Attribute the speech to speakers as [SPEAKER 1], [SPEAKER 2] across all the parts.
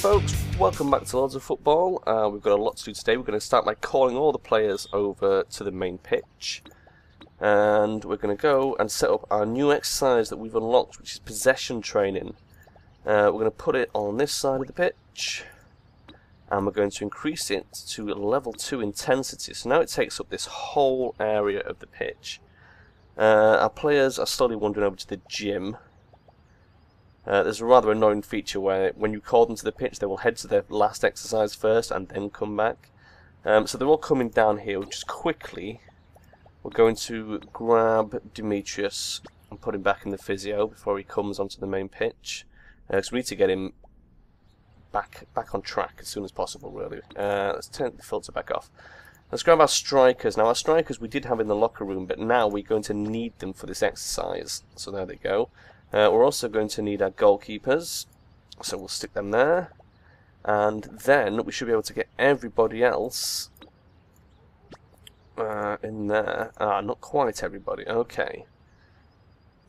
[SPEAKER 1] folks, welcome back to Lords of Football. We've got a lot to do today. We're going to start by calling all the players over to the main pitch. And we're going to go and set up our new exercise that we've unlocked, which is possession training. We're going to put it on this side of the pitch. And we're going to increase it to level 2 intensity. So now it takes up this whole area of the pitch. Our players are slowly wandering over to the gym. There's a rather annoying feature where when you call them to the pitch, they will head to their last exercise first and then come back. So they're all coming down here. Just quickly, we're going to grab Demetrius and put him back in the physio before he comes onto the main pitch. So we need to get him back on track as soon as possible, really. Let's turn the filter back off. Let's grab our strikers. Now, our strikers we did have in the locker room, but now we're going to need them for this exercise. So there they go. We're also going to need our goalkeepers, so we'll stick them there. And then we should be able to get everybody else in there. Not quite everybody. Okay.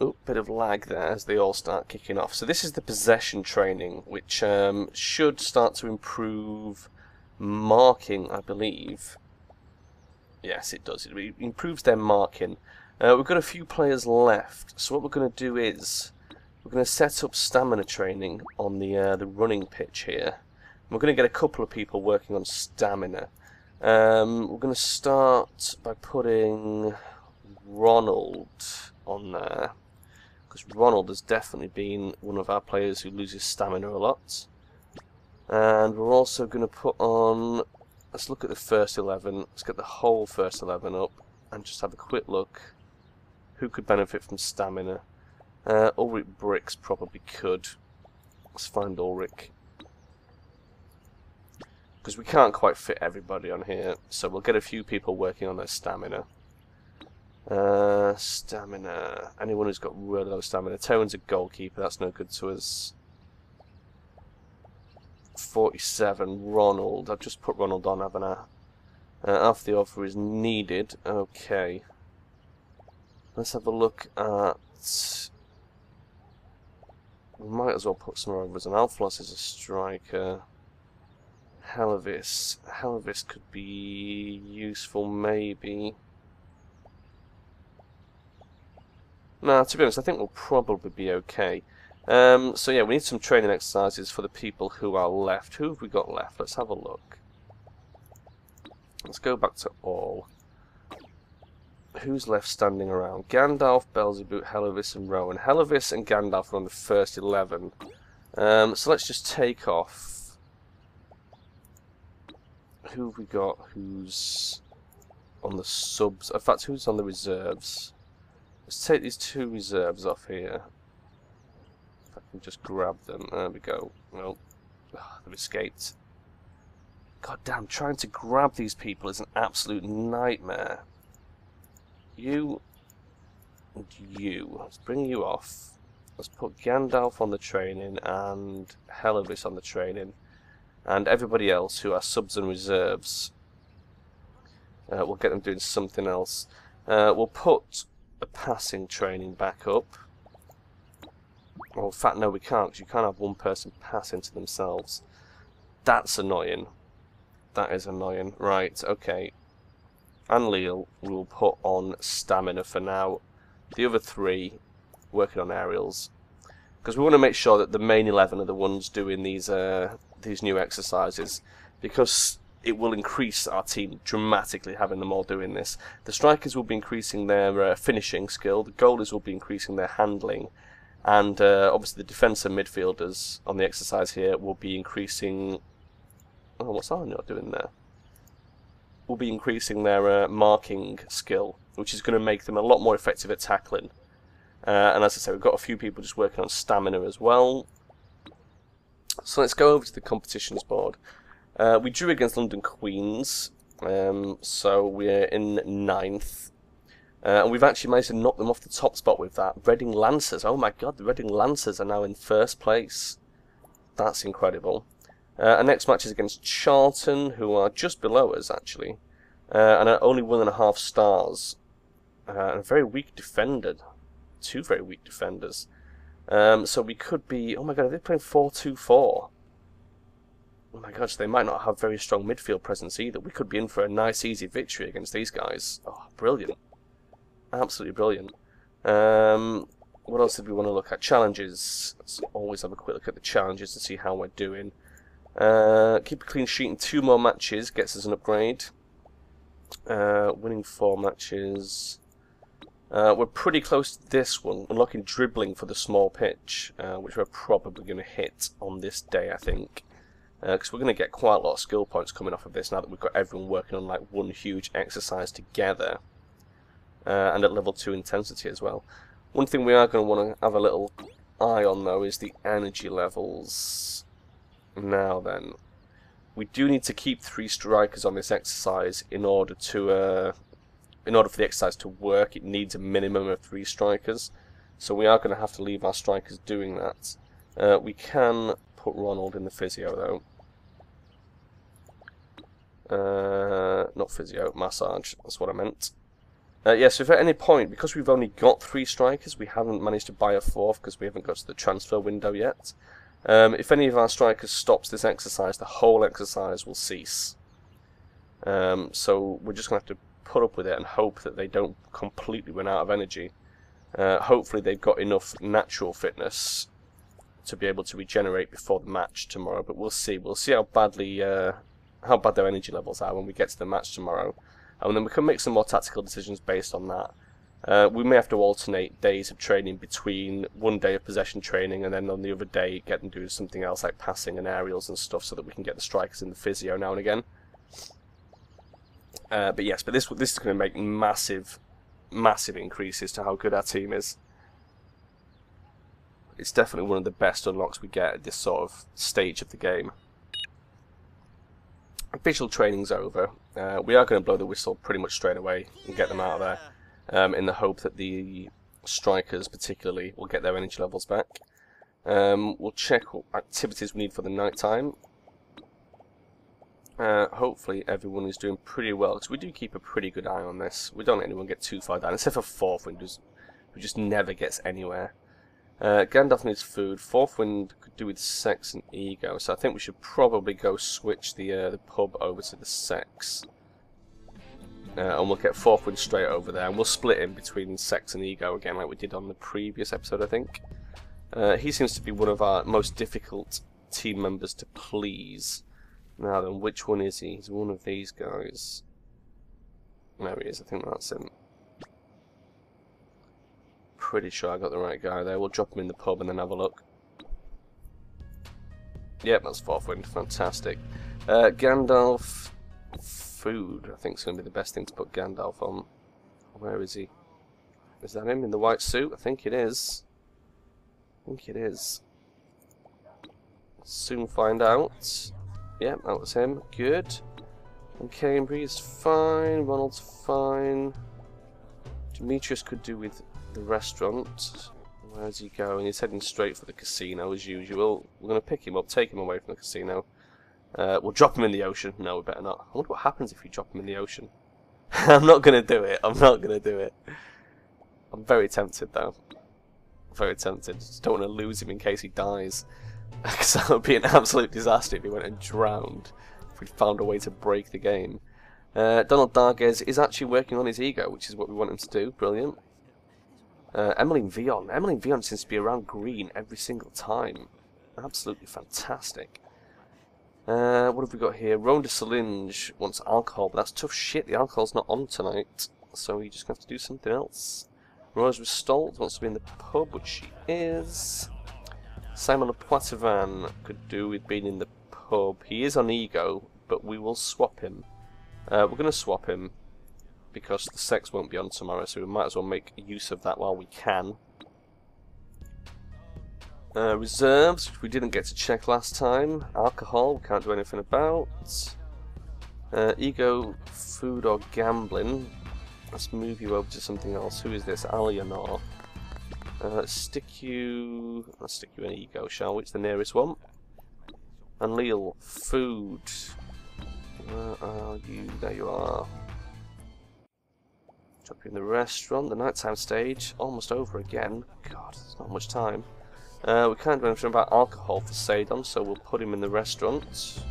[SPEAKER 1] Oh, bit of lag there as they all start kicking off. So this is the possession training, which should start to improve marking, I believe. Yes, it does. It improves their marking. We've got a few players left, so what we're going to do is we're going to set up stamina training on the running pitch here. We're going to get a couple of people working on stamina. We're going to start by putting Ronald on there, because Ronald has definitely been one of our players who loses stamina a lot. And we're also going to put on, let's look at the first 11, let's get the whole first 11 up and just have a quick look. Who could benefit from stamina? Ulrich Bricks probably could. Let's find Ulrich. Because we can't quite fit everybody on here, so we'll get a few people working on their stamina. Stamina. Anyone who's got really low stamina. Terran's a goalkeeper, that's no good to us. 47, Ronald. I've just put Ronald on, haven't I? After the offer is needed. Okay. Let's have a look at... We might as well put some overs on. Alflos is a striker. Helavis. Helavis could be useful, maybe. Nah, to be honest, I think we'll probably be okay. So yeah, we need some training exercises for the people who are left. Who have we got left? Let's have a look. Let's go back to all. Who's left standing around? Gandalf, Beelzebub, Helavis and Rowan. Helavis and Gandalf are on the first 11. So let's just take off. Who have we got who's on the subs? In fact, who's on the reserves? Let's take these two reserves off here. If I can just grab them. There we go. Well, they've escaped. God damn, trying to grab these people is an absolute nightmare. You and you. Let's bring you off. Let's put Gandalf on the training and Helavis on the training. And everybody else who are subs and reserves. We'll get them doing something else. We'll put the passing training back up. Well, in fact, no, we can't, because you can't have one person pass into themselves. That's annoying. That is annoying. Right, okay. And Leal we will put on stamina for now. The other three working on aerials, because we want to make sure that the main 11 are the ones doing these new exercises, because it will increase our team dramatically having them all doing this. The strikers will be increasing their finishing skill, the goalies will be increasing their handling, and obviously the defence and midfielders on the exercise here will be increasing... Oh, what's Arnold doing there? Will be increasing their marking skill, which is going to make them a lot more effective at tackling. And as I say, we've got a few people just working on stamina as well. So let's go over to the competitions board. We drew against London Queens, so we're in 9th. And we've actually managed to knock them off the top spot with that. Reading Lancers, oh my god, the Reading Lancers are now in 1st place. That's incredible. Our next match is against Charlton, who are just below us, actually, and are only 1.5 stars. And a very weak defender. 2 very weak defenders. So we could be... Oh my god, are they playing 4-2-4? Oh my gosh, they might not have very strong midfield presence either. We could be in for a nice, easy victory against these guys. Oh, brilliant. Absolutely brilliant. What else did we want to look at? Challenges. Let's always have a quick look at the challenges to see how we're doing. Keep a clean sheet in 2 more matches gets us an upgrade. Winning 4 matches. We're pretty close to this one. Unlocking dribbling for the small pitch, which we're probably going to hit on this day, I think. Because we're going to get quite a lot of skill points coming off of this now that we've got everyone working on like one huge exercise together. And at level 2 intensity as well. One thing we are going to want to have a little eye on though is the energy levels. Now then, we do need to keep 3 strikers on this exercise in order for the exercise to work. It needs a minimum of 3 strikers, so we are going to have to leave our strikers doing that. We can put Ronald in the physio though. Not physio, massage, that's what I meant. Yeah, so if at any point, because we've only got 3 strikers, we haven't managed to buy a 4th because we haven't got to the transfer window yet. If any of our strikers stops this exercise, the whole exercise will cease. So we're just going to have to put up with it and hope that they don't completely run out of energy. Hopefully they've got enough natural fitness to be able to regenerate before the match tomorrow, but we'll see. We'll see how bad their energy levels are when we get to the match tomorrow. And then we can make some more tactical decisions based on that. We may have to alternate days of training between one day of possession training and then on the other day get them doing something else like passing and aerials and stuff so that we can get the strikers in the physio now and again. But yes, this is going to make massive increases to how good our team is. It's definitely one of the best unlocks we get at this sort of stage of the game. Official training's over. We are going to blow the whistle pretty much straight away and get them out of there, in the hope that the strikers particularly will get their energy levels back. We'll check what activities we need for the night time. Hopefully everyone is doing pretty well, because we do keep a pretty good eye on this. We don't let anyone get too far down, except for 4th Wind, who just never gets anywhere. Gandalf needs food. 4th Wind could do with sex and ego, so I think we should probably go switch the pub over to the sex. And we'll get 4th Wind straight over there, and we'll split him between sex and ego again, like we did on the previous episode, I think. He seems to be one of our most difficult team members to please. Now then, which one is he? He's one of these guys. There he is, I think that's him. Pretty sure I got the right guy there. We'll drop him in the pub and then have a look. Yep, that's 4th Wind. Fantastic. Gandalf. Food, I think is going to be the best thing to put Gandalf on. Where is he? Is that him in the white suit? I think it is. I think it is. Soon find out. Yep, that was him. Good. And Cambry's fine. Ronald's fine. Demetrius could do with the restaurant. Where's he going? He's heading straight for the casino as usual. We're going to pick him up, take him away from the casino. We'll drop him in the ocean. No, we better not. I wonder what happens if you drop him in the ocean. I'm not going to do it. I'm not going to do it. I'm very tempted though. Very tempted. Just don't want to lose him in case he dies. Because that would be an absolute disaster if he went and drowned. If we'd found a way to break the game. Donald Darges is actually working on his ego, which is what we want him to do. Brilliant. Emmeline Vion. Emmeline Vion seems to be around green every single time. Absolutely fantastic. What have we got here? Roan de Solange wants alcohol, but that's tough shit. The alcohol's not on tonight, so you're just going to have to do something else. Rose Stolt wants to be in the pub, which she is. Simon Le Poitevin could do with being in the pub. He is on ego, but we will swap him. We're going to swap him because the sex won't be on tomorrow, so we might as well make use of that while we can. Reserves, which we didn't get to check last time. Alcohol, we can't do anything about. Ego, food or gambling. Let's move you over to something else. Who is this? Alienor. Let's stick you in ego, shall we? It's the nearest one. And Leal, food. Where are you? There you are. Drop you in the restaurant. The nighttime stage, almost over again. God, there's not much time. We can't do anything about alcohol for Sadon, so we'll put him in the restaurant.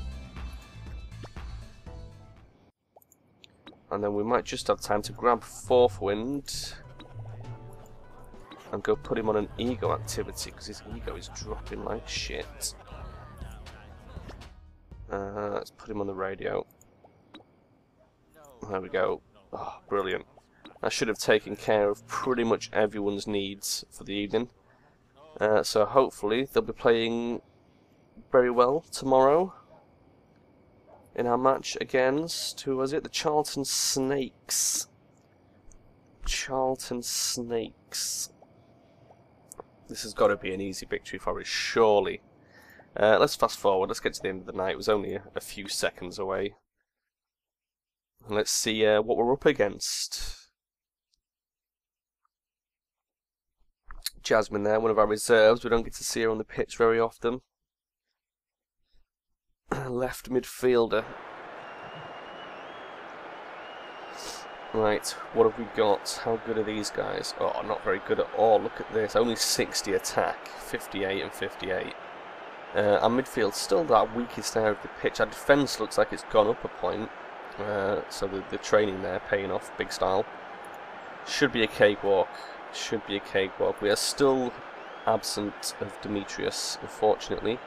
[SPEAKER 1] And then we might just have time to grab Fourth Wind and go put him on an ego activity, because his ego is dropping like shit. Let's put him on the radio. There we go. Oh, brilliant. That should have taken care of pretty much everyone's needs for the evening. So hopefully they'll be playing very well tomorrow in our match against, who was it? The Charlton Snakes. Charlton Snakes. This has got to be an easy victory for us, surely. Let's fast forward. Let's get to the end of the night. It was only a few seconds away. Let's see what we're up against. Jasmine there, one of our reserves. We don't get to see her on the pitch very often. Left midfielder. Right, what have we got? How good are these guys? Oh, not very good at all. Look at this. Only 60 attack, 58 and 58. Our midfield's still that weakest area of the pitch. Our defence looks like it's gone up a point. So the training there paying off big style. Should be a cakewalk. Should be a cakewalk. We are still absent of Demetrius, unfortunately.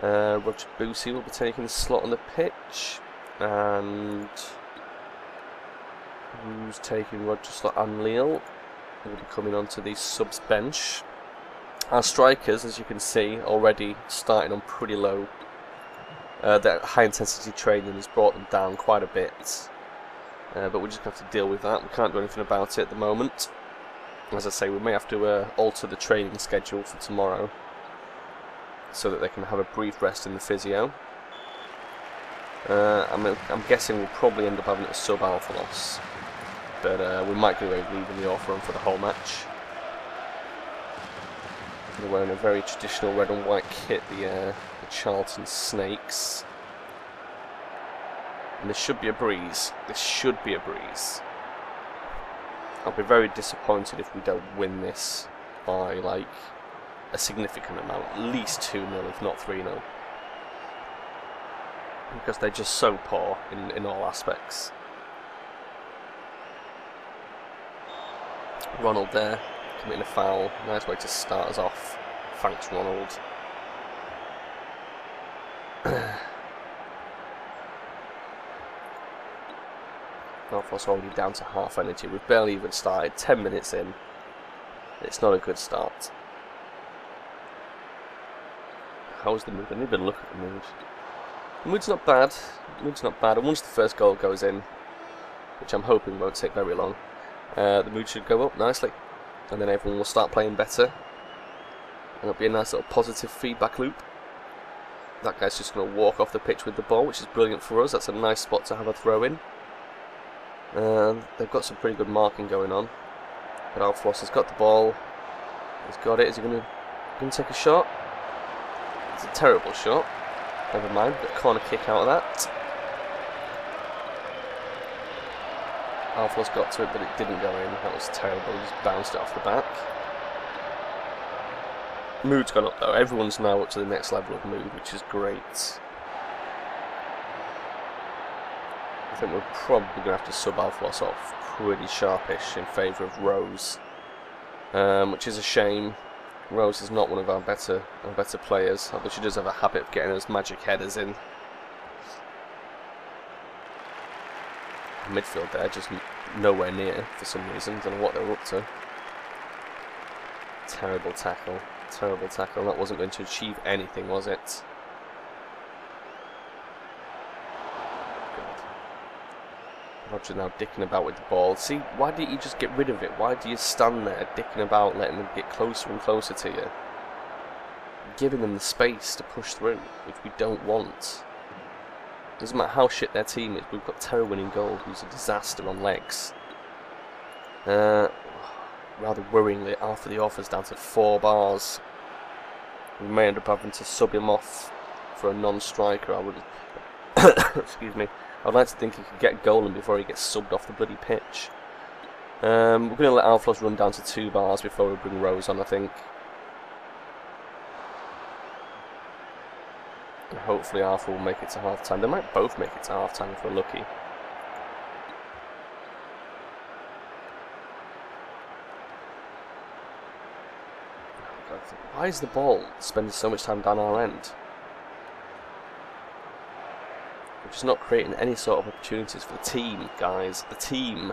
[SPEAKER 1] Roger Boosie will be taking the slot on the pitch. And who's taking Roger's slot? Anleal will be coming onto the subs bench. Our strikers, as you can see, already starting on pretty low. That high intensity training has brought them down quite a bit. But we just have to deal with that. We can't do anything about it at the moment. As I say, we may have to alter the training schedule for tomorrow so that they can have a brief rest in the physio. I'm guessing we'll probably end up having a sub-alpha loss, but we might go away leaving the off run for the whole match. They're wearing a very traditional red and white kit, the Charlton Snakes. And this should be a breeze. This should be a breeze. I'll be very disappointed if we don't win this by, like, a significant amount. At least 2-0, if not 3-0. Because they're just so poor in all aspects. Ronald there, committing a foul. Nice way to start us off. Thanks, Ronald. Northwell's already down to half energy. We've barely even started. 10 minutes in. It's not a good start. How's the mood? I didn't even look at the mood. The mood's not bad. The mood's not bad. And once the first goal goes in, which I'm hoping won't take very long, the mood should go up nicely. And then everyone will start playing better. And it'll be a nice little positive feedback loop. That guy's just going to walk off the pitch with the ball, which is brilliant for us. That's a nice spot to have a throw in. They've got some pretty good marking going on. But Alflos has got the ball. He's got it. Is he going to take a shot? It's a terrible shot. Never mind. Got a corner kick out of that. Alflos got to it, but it didn't go in. That was terrible. He just bounced it off the back. Mood's gone up though. Everyone's now up to the next level of mood, which is great. I think we're probably going to have to sub Alflos off pretty sharpish in favour of Rose, which is a shame. Rose is not one of our better players, although she does have a habit of getting those magic headers in. Midfield there, just nowhere near for some reason. Don't know what they're up to. Terrible tackle. Terrible tackle. That wasn't going to achieve anything, was it? Roger now dicking about with the ball. See, why didn't you just get rid of it? Why do you stand there dicking about, letting them get closer and closer to you? Giving them the space to push through, which we don't want. Doesn't matter how shit their team is, we've got Terror winning goal, who's a disaster on legs. Rather worryingly, after the offer's down to 4 bars. We may end up having to sub him off for a non-striker. I would, excuse me. I'd like to think he could get Golan before he gets subbed off the bloody pitch. We're going to let Alflos run down to 2 bars before we bring Rose on, I think. And hopefully Arthur will make it to half-time. They might both make it to half-time if we're lucky. God, why is the ball spending so much time down our end? We're just not creating any sort of opportunities for the team, guys. The team.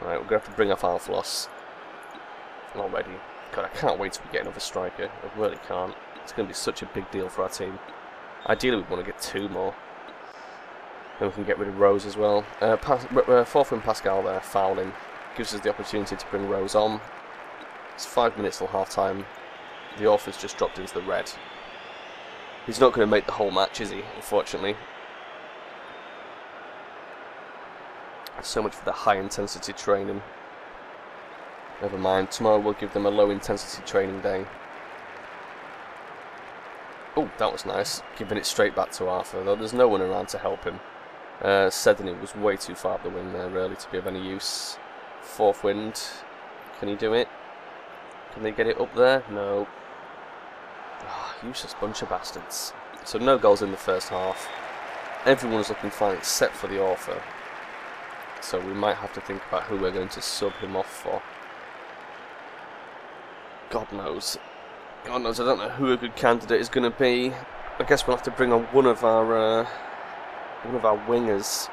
[SPEAKER 1] Right, we're going to have to bring off our floss already. God, I can't wait till we get another striker. I really can't. It's going to be such a big deal for our team. Ideally, we want to get 2 more. Then we can get rid of Rose as well. Fourth win Pascal there, fouling. Gives us the opportunity to bring Rose on. It's 5 minutes till half time. The author's just dropped into the red. He's not going to make the whole match, is he? Unfortunately. So much for the high intensity training. Never mind, tomorrow we'll give them a low intensity training day. Oh, that was nice. Giving it straight back to Arthur, though there's no one around to help him. Sedney was way too far up the wing there, really, to be of any use. Fourth wind. Can he do it? Can they get it up there? No. Oh, useless bunch of bastards. So no goals in the first half. Everyone was looking fine except for the author. So we might have to think about who we're going to sub him off for. God knows. God knows, I don't know who a good candidate is going to be. I guess we'll have to bring on one of our wingers.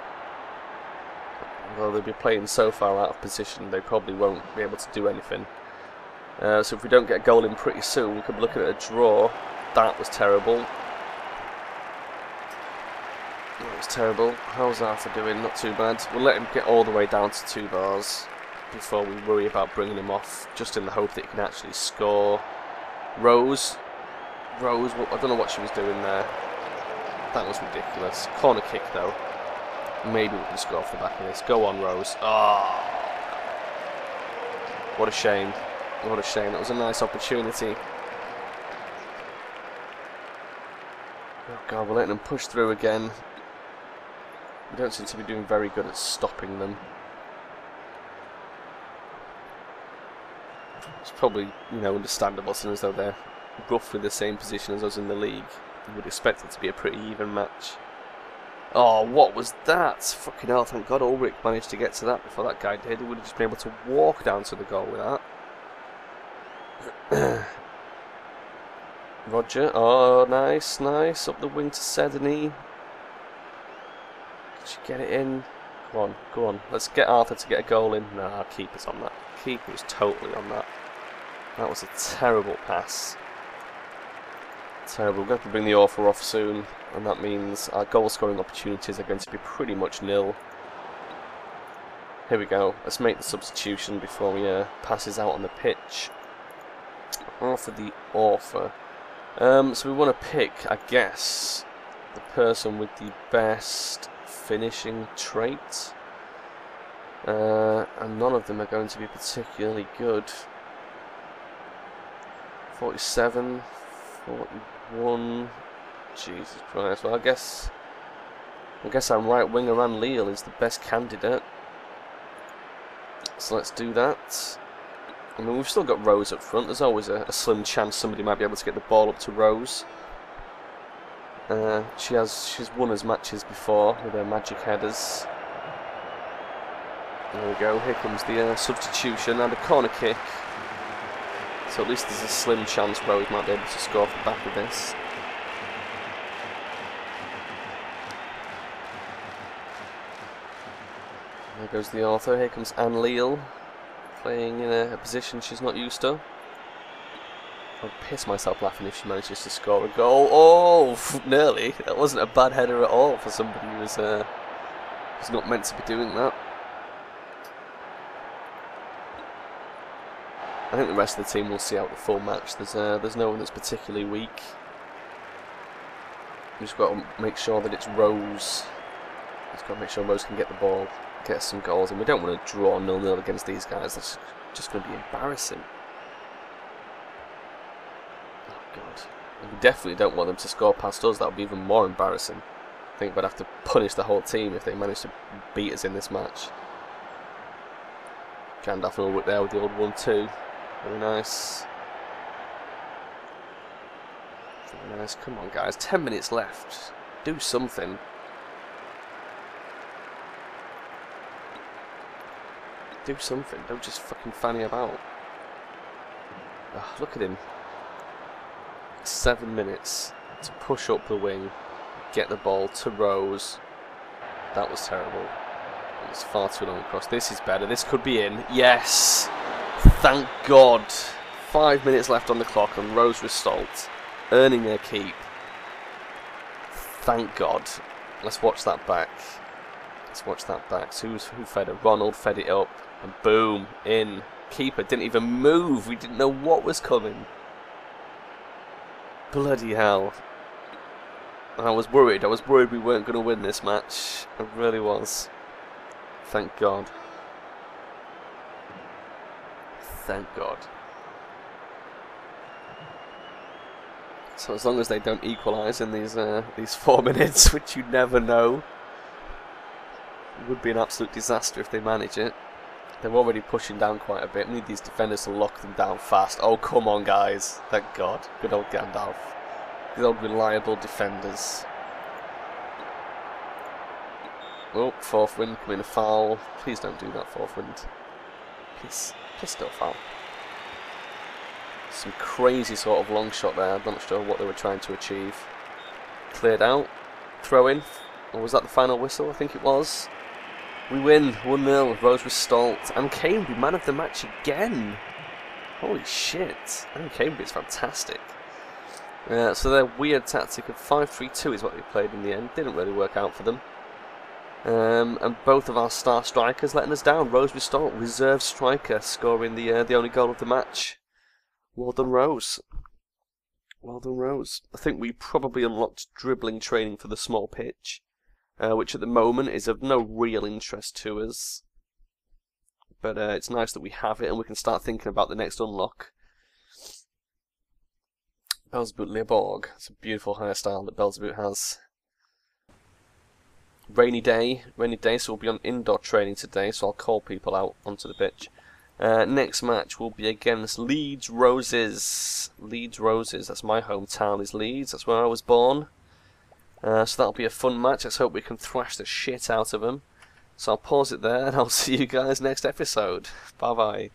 [SPEAKER 1] Although they'll be playing so far out of position, they probably won't be able to do anything. So if we don't get a goal in pretty soon, we could be looking at a draw. That was terrible. That was terrible. How's Arthur doing? Not too bad. We'll let him get all the way down to 2 bars before we worry about bringing him off, just in the hope that he can actually score. Rose, I don't know what she was doing there. That was ridiculous. Corner kick though. Maybe we can score off the back of this. Go on, Rose. Ah, oh, what a shame. What a shame. That was a nice opportunity. Oh God, we're letting them push through again. We don't seem to be doing very good at stopping them. It's probably, you know, understandable, seeing as though they're roughly the same position as us in the league. You would expect it to be a pretty even match. Oh, what was that? Fucking hell, thank God Ulrich managed to get to that before that guy did. He would have just been able to walk down to the goal with that. Roger, oh, nice, nice. Up the wing to Sedney. Did she get it in? Go on, go on. Let's get Arthur to get a goal in. Nah, keeper's on that. Keeper was totally on that. That was a terrible pass. Terrible. We're going to have to bring the author off soon, and that means our goal scoring opportunities are going to be pretty much nil. Here we go. Let's make the substitution before he passes out on the pitch. Arthur the author. So we want to pick, I guess, the person with the best finishing trait. And none of them are going to be particularly good. 47, 41. Jesus Christ. Well, I guess our right winger Van Leal is the best candidate. So let's do that. I mean, we've still got Rose up front. There's always a slim chance somebody might be able to get the ball up to Rose. She's won us matches before with her magic headers. There we go. Here comes the substitution and a corner kick. So at least there's a slim chance Rose might be able to score off the back of this. There goes the author. Here comes Anne Leal, playing in a position she's not used to. I'd piss myself laughing if she manages to score a goal. Oh, nearly. That wasn't a bad header at all for somebody who's not meant to be doing that. I think the rest of the team will see out the full match. There's no one that's particularly weak. We've just got to make sure that it's Rose. Just got to make sure Rose can get the ball, get some goals, and we don't want to draw 0-0 against these guys. That's just going to be embarrassing. Oh God! And we definitely don't want them to score past us. That would be even more embarrassing. I think we'd have to punish the whole team if they managed to beat us in this match. Gandalf will work there with the old 1-2. Very nice. Very nice. Come on, guys. 10 minutes left. Do something. Do something. Don't just fucking fanny about. Oh, look at him. 7 minutes to push up the wing, get the ball to Rose. That was terrible. It was far too long across. This is better. This could be in. Yes! Thank God. 5 minutes left on the clock and Rose Ristolt earning her keep. Thank God. Let's watch that back. Let's watch that back. So who fed it? Ronald fed it up. And boom. In. Keeper didn't even move. We didn't know what was coming. Bloody hell. I was worried. I was worried we weren't going to win this match. I really was. Thank God. Thank God. So as long as they don't equalise in these 4 minutes, which you never know, it would be an absolute disaster if they manage it. They're already pushing down quite a bit. We need these defenders to lock them down fast. Oh, come on, guys. Thank God. Good old Gandalf. Good old reliable defenders. Oh, fourth wind, coming a foul. Please don't do that, fourth wind. Please don't foul. Some crazy sort of long shot there. I'm not sure what they were trying to achieve. Cleared out. Throw in. Or was that the final whistle? I think it was. We win 1-0. Rose Ristolt. And Cambridge, man of the match again. Holy shit. And Cambridge is fantastic. So their weird tactic of 5-3-2 is what they played in the end. Didn't really work out for them. And both of our star strikers letting us down. Rose Ristolt, reserve striker, scoring the only goal of the match. Well done, Rose. Well done, Rose. I think we probably unlocked dribbling training for the small pitch, which at the moment is of no real interest to us. But it's nice that we have it and we can start thinking about the next unlock. Belzeboot Leoborg. It's a beautiful hairstyle that Belzeboot has. Rainy day, so we'll be on indoor training today, so I'll call people out onto the pitch. Next match will be against Leeds Roses. Leeds Roses, that's my hometown, is Leeds, that's where I was born. So that'll be a fun match. Let's hope we can thrash the shit out of them. So I'll pause it there and I'll see you guys next episode. Bye bye.